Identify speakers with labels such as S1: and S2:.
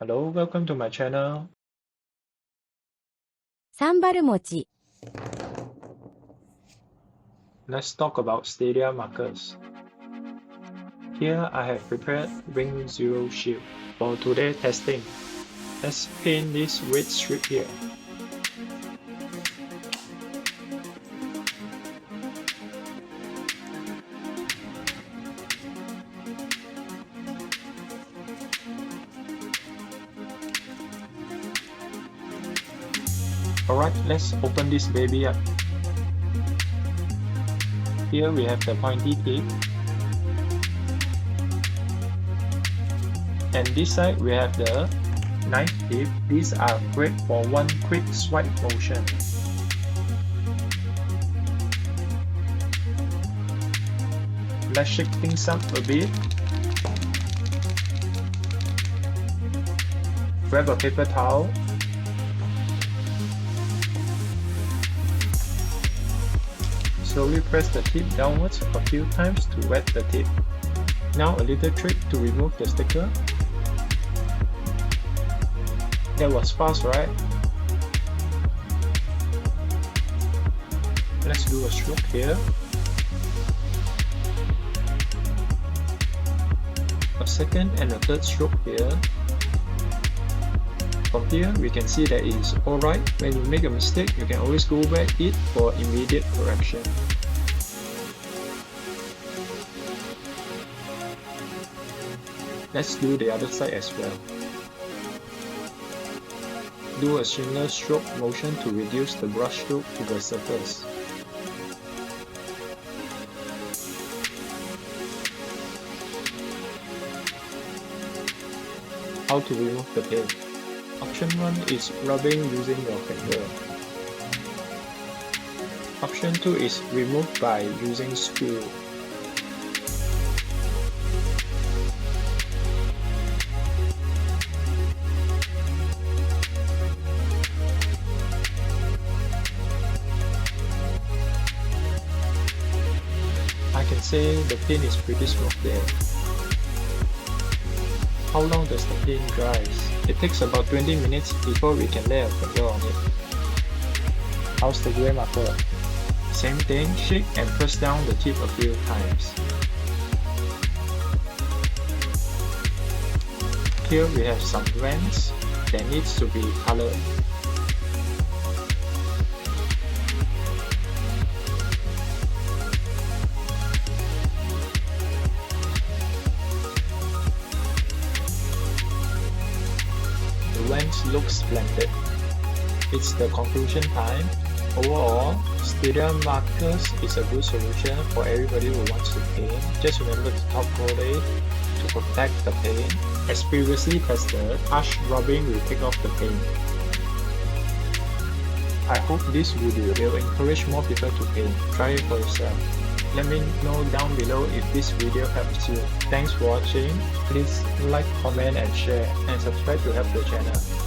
S1: Hello, welcome to my channel.
S2: SambalMochi.
S1: Let's talk about Stedi markers. Here I have prepared Ring 0 shield for today's testing. Let's paint this red strip here. Alright, let's open this baby up. Here we have the pointy tip. And this side we have the knife tip. These are great for one quick swipe motion. Let's shake things up a bit. Grab a paper towel. Slowly press the tip downwards a few times to wet the tip. Now a little trick to remove the sticker. That was fast, right? Let's do a stroke here. A second and a third stroke here. From here, we can see that it is alright. When you make a mistake, you can always go back it for immediate correction. Let's do the other side as well. Do a similar stroke motion to reduce the brush stroke to the surface. How to remove the paint? Option 1 is rubbing using your finger. Option 2 is remove by using screw. I can say the paint is pretty smooth there. How long does the paint dries? It takes about 20 minutes before we can lay a finger on it. How's the gray marker? Same thing, shake and press down the tip a few times. Here we have some vents that needs to be colored. The lens looks splendid. It's the conclusion time. Overall, Stedi markers is a good solution for everybody who wants to paint. Just remember to top coat it to protect the paint. As previously tested, harsh rubbing will take off the paint. I hope this video will encourage more people to paint. Try it for yourself. Let me know down below if this video helps you. Thanks for watching. Please like, comment and share and subscribe to help the channel.